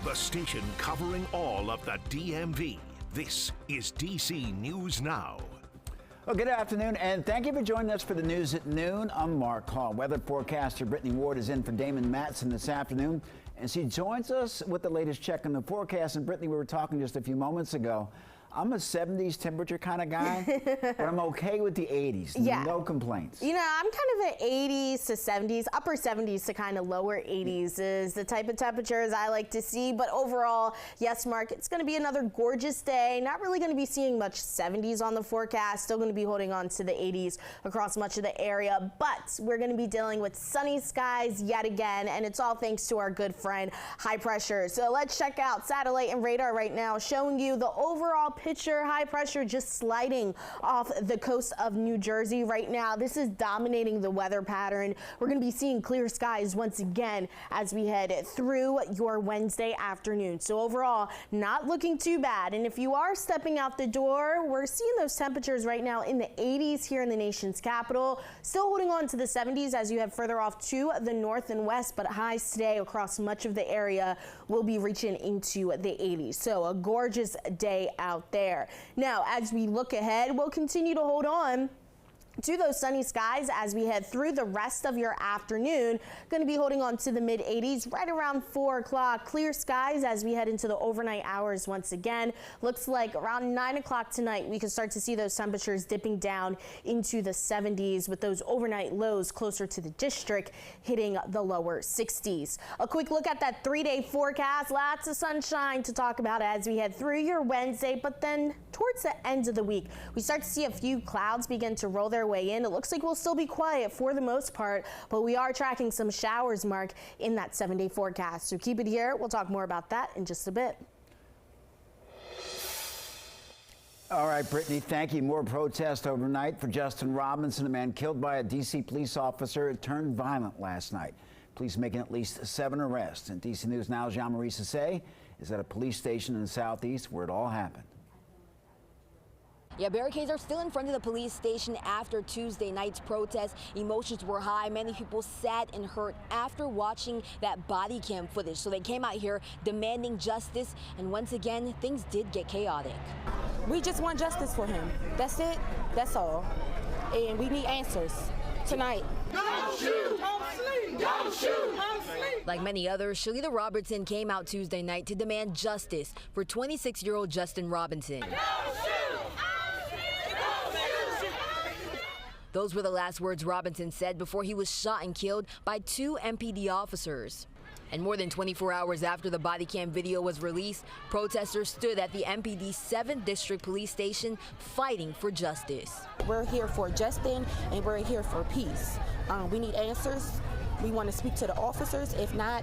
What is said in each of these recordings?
the station covering all of the DMV. This is DC News Now. Well, good afternoon, and thank you for joining us for the news at noon. I'm Mark Hall. Weather forecaster Brittany Ward is in for Damon Matson this afternoon, and she joins us with the latest check on the forecast. And Brittany, we were talking just a few moments ago. I'm a 70s temperature kind of guy, but I'm okay with the 80s. Yeah. No complaints. You know, I'm kind of an 80s to 70s, upper 70s to kind of lower 80s is the type of temperatures I like to see. But overall, yes, Mark, it's going to be another gorgeous day. Not really going to be seeing much 70s on the forecast. Still going to be holding on to the 80s across much of the area. But we're going to be dealing with sunny skies yet again. And it's all thanks to our good friend, high pressure. So let's check out satellite and radar right now, showing you the overall picture. High pressure just sliding off the coast of New Jersey right now. This is dominating the weather pattern. We're going to be seeing clear skies once again as we head through your Wednesday afternoon. So overall, not looking too bad. And if you are stepping out the door, we're seeing those temperatures right now in the 80s here in the nation's capital. Still holding on to the 70s as you head further off to the north and west, but highs today across much of the area will be reaching into the 80s. So a gorgeous day out there. Now, as we look ahead, we'll continue to hold on to those sunny skies as we head through the rest of your afternoon. Going to be holding on to the mid 80s right around 4 o'clock. Clear skies as we head into the overnight hours once again. Looks like around 9 o'clock tonight we can start to see those temperatures dipping down into the 70s with those overnight lows closer to the district hitting the lower 60s. A quick look at that 3-day forecast. Lots of sunshine to talk about as we head through your Wednesday, but then towards the end of the week we start to see a few clouds begin to roll their way in. It looks like we'll still be quiet for the most part, but we are tracking some showers, Mark, in that 7-day forecast. So keep it here. We'll talk more about that in just a bit. All right, Brittany, thank you. More protest overnight for Justin Robinson, a man killed by a D.C. police officer. It turned violent last night. Police making at least 7 arrests. And DC News Now's Jean-Marie Sasay is at a police station in the southeast where it all happened. Yeah, barricades are still in front of the police station after Tuesday night's protest. Emotions were high. Many people sad and hurt after watching that body cam footage. So they came out here demanding justice. And once again, things did get chaotic. We just want justice for him. That's it. That's all. And we need answers tonight. Don't shoot! Don't sleep! Don't shoot! Don't sleep! Like many others, Shalita Robertson came out Tuesday night to demand justice for 26-year-old Justin Robinson. Don't shoot! Those were the last words Robinson said before he was shot and killed by 2 MPD officers. And more than 24 hours after the body cam video was released, protesters stood at the MPD 7th District Police Station fighting for justice. We're here for Justin and we're here for peace. We need answers. We want to speak to the officers. If not,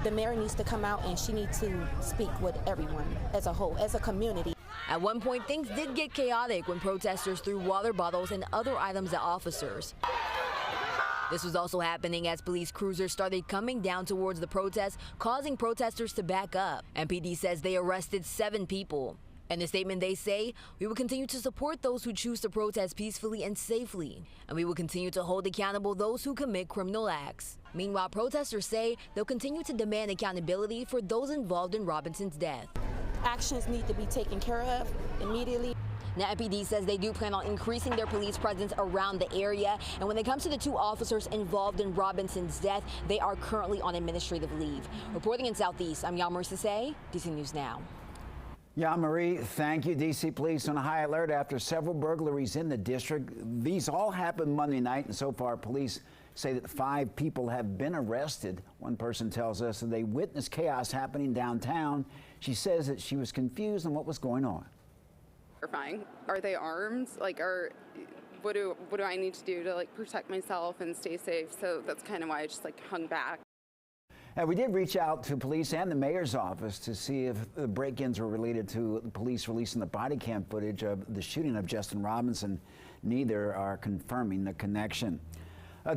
the mayor needs to come out and she needs to speak with everyone as a whole, as a community. At one point, things did get chaotic when protesters threw water bottles and other items at officers. This was also happening as police cruisers started coming down towards the protest, causing protesters to back up. MPD says they arrested 7 people. In a statement, they say, "We will continue to support those who choose to protest peacefully and safely, and we will continue to hold accountable those who commit criminal acts." Meanwhile, protesters say they'll continue to demand accountability for those involved in Robinson's death. Actions need to be taken care of immediately. Now, MPD says they do plan on increasing their police presence around the area. And when it comes to the 2 officers involved in Robinson's death, they are currently on administrative leave. Reporting in Southeast, I'm Jean-Marie Sasay, DC News Now. Jean-Marie, thank you. D.C. police on high alert after several burglaries in the district. These all happened Monday night, and so far police say that 5 people have been arrested. One person tells us that they witnessed chaos happening downtown. She says that she was confused on what was going on. Terrifying. Are they armed? Like, what do I need to do to like protect myself and stay safe? So that's kind of why I just like hung back. We did reach out to police and the mayor's office to see if the break-ins were related to the police releasing the body cam footage of the shooting of Justin Robinson. Neither are confirming the connection.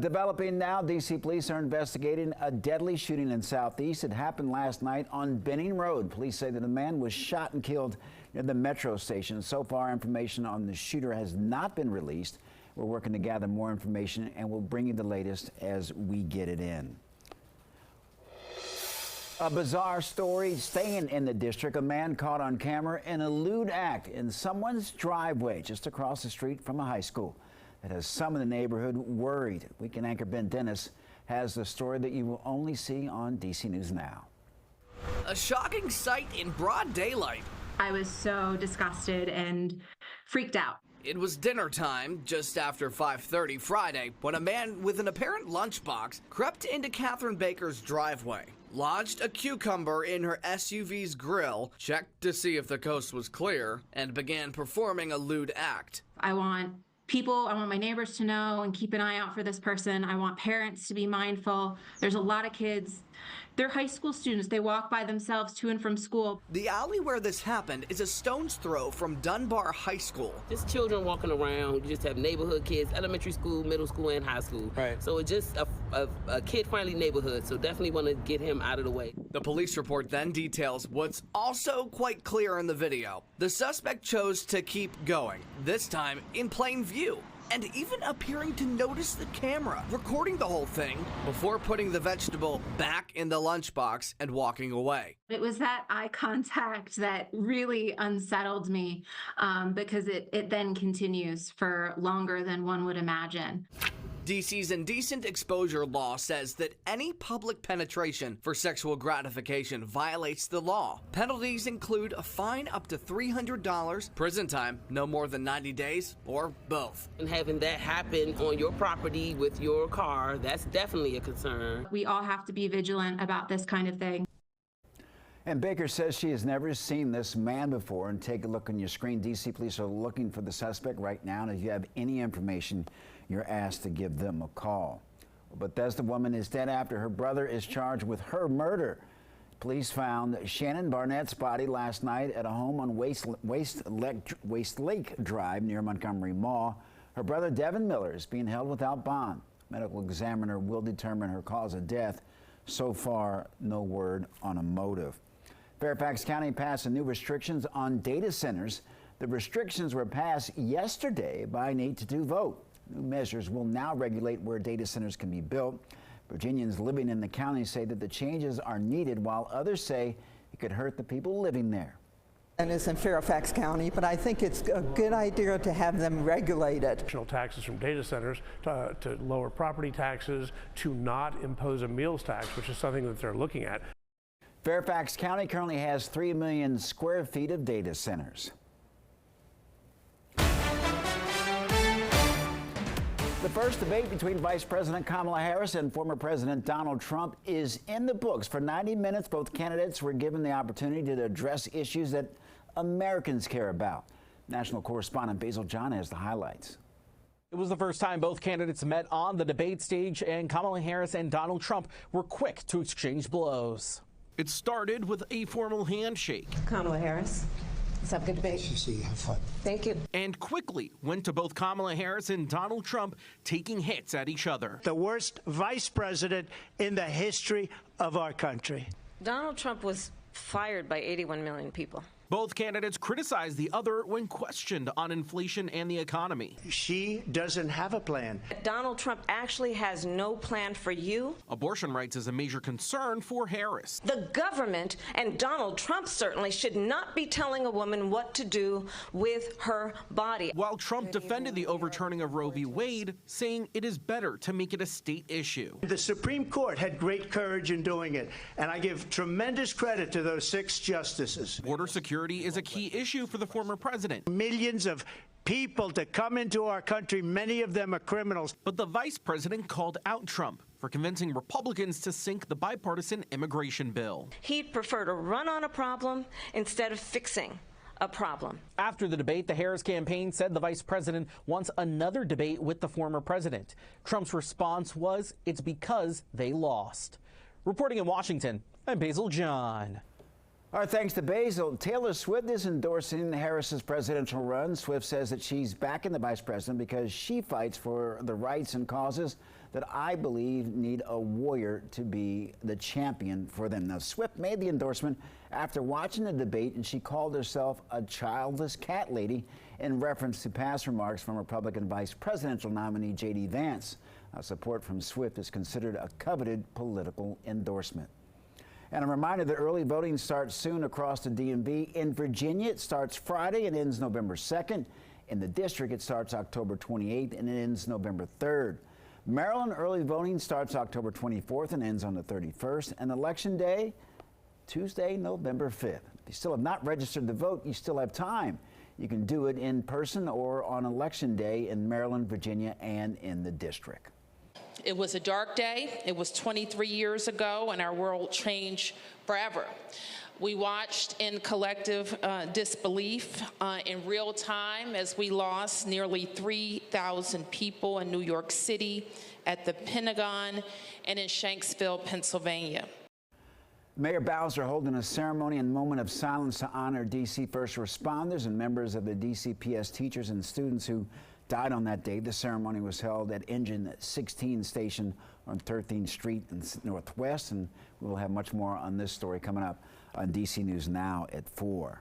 Developing now, D.C. police are investigating a deadly shooting in Southeast. It happened last night on Benning Road. Police say that a man was shot and killed near the metro station. So far, information on the shooter has not been released. We're working to gather more information, and we'll bring you the latest as we get it in. A bizarre story staying in the district. A man caught on camera in a lewd act in someone's driveway just across the street from a high school. That has some in the neighborhood worried. Weekend anchor Ben Dennis has the story that you will only see on DC News Now. A shocking sight in broad daylight. I was so disgusted and freaked out. It was dinner time just after 5:30 Friday when a man with an apparent lunchbox crept into Catherine Baker's driveway, lodged a cucumber in her SUV's grill, checked to see if the coast was clear, and began performing a lewd act. I want my neighbors to know and keep an eye out for this person. I want parents to be mindful. There's a lot of kids. They're high school students. They walk by themselves to and from school. The alley where this happened is a stone's throw from Dunbar High School. Just children walking around. You just have neighborhood kids, elementary school, middle school, and high school. Right. So it's just a kid-friendly neighborhood, so definitely want to get him out of the way. The police report then details what's also quite clear in the video. The suspect chose to keep going, this time in plain view, and even appearing to notice the camera, recording the whole thing before putting the vegetable back in the lunchbox and walking away. It was that eye contact that really unsettled me because it then continues for longer than one would imagine. DC's indecent exposure law says that any public penetration for sexual gratification violates the law. Penalties include a fine up to $300, prison time no more than 90 days, or both. And having that happen on your property with your car, that's definitely a concern. We all have to be vigilant about this kind of thing. And Baker says she has never seen this man before. And take a look on your screen. DC police are looking for the suspect right now. And if you have any information, you're asked to give them a call. Bethesda woman is dead after her brother is charged with her murder. Police found Shannon Barnett's body last night at a home on Waste Lake Drive near Montgomery Mall. Her brother Devin Miller is being held without bond. Medical examiner will determine her cause of death. So far, no word on a motive. Fairfax County passed new restrictions on data centers. The restrictions were passed yesterday by an 8-2 vote. New measures will now regulate where data centers can be built. Virginians living in the county say that the changes are needed, while others say it could hurt the people living there. And it's in Fairfax County, but I think it's a good idea to have them regulated. Additional taxes from data centers to lower property taxes, to not impose a meals tax, which is something that they're looking at. Fairfax County currently has 3 million square feet of data centers. The first debate between Vice President Kamala Harris and former President Donald Trump is in the books. For 90 minutes, both candidates were given the opportunity to address issues that Americans care about. National correspondent Basil John has the highlights. It was the first time both candidates met on the debate stage, and Kamala Harris and Donald Trump were quick to exchange blows. It started with a formal handshake. Kamala Harris. Let's have a good debate. See you. Have fun. Thank you. And quickly went to both Kamala Harris and Donald Trump, taking hits at each other. The worst vice president in the history of our country. Donald Trump was fired by 81 million people. Both candidates criticized the other when questioned on inflation and the economy. She doesn't have a plan. Donald Trump actually has no plan for you. Abortion rights is a major concern for Harris. The government and Donald Trump certainly should not be telling a woman what to do with her body. While Trump defended the overturning of Roe v. Wade, saying it is better to make it a state issue. The Supreme Court had great courage in doing it, and I give tremendous credit to those 6 justices. Border security is a key issue for the former president. Millions of people to come into our country, many of them are criminals. But the vice president called out Trump for convincing Republicans to sink the bipartisan immigration bill. He'd prefer to run on a problem instead of fixing a problem. After the debate, the Harris campaign said the vice president wants another debate with the former president. Trump's response was, it's because they lost. Reporting in Washington, I'm Basil John. All right, thanks to Basil. Taylor Swift is endorsing Harris's presidential run. Swift says that she's backing the vice president because she fights for the rights and causes that I believe need a warrior to be the champion for them. Now, Swift made the endorsement after watching the debate, and she called herself a childless cat lady in reference to past remarks from Republican vice presidential nominee J.D. Vance. Support from Swift is considered a coveted political endorsement. And a reminder that early voting starts soon across the DMV. In Virginia, it starts Friday and ends November 2nd. In the district, it starts October 28th and it ends November 3rd. Maryland, early voting starts October 24th and ends on the 31st. And Election Day, Tuesday, November 5th. If you still have not registered to vote, you still have time. You can do it in person or on Election Day in Maryland, Virginia, and in the district. It was a dark day. It was 23 years ago, and our world changed forever. We watched in collective disbelief in real time as we lost nearly 3,000 people in New York City, at the Pentagon, and in Shanksville, Pennsylvania. Mayor Bowser holding a ceremony and moment of silence to honor D.C. first responders and members of the DCPS teachers and students who died on that day. The ceremony was held at Engine 16 station on 13th Street in Northwest, and we will have much more on this story coming up on DC News Now at 4.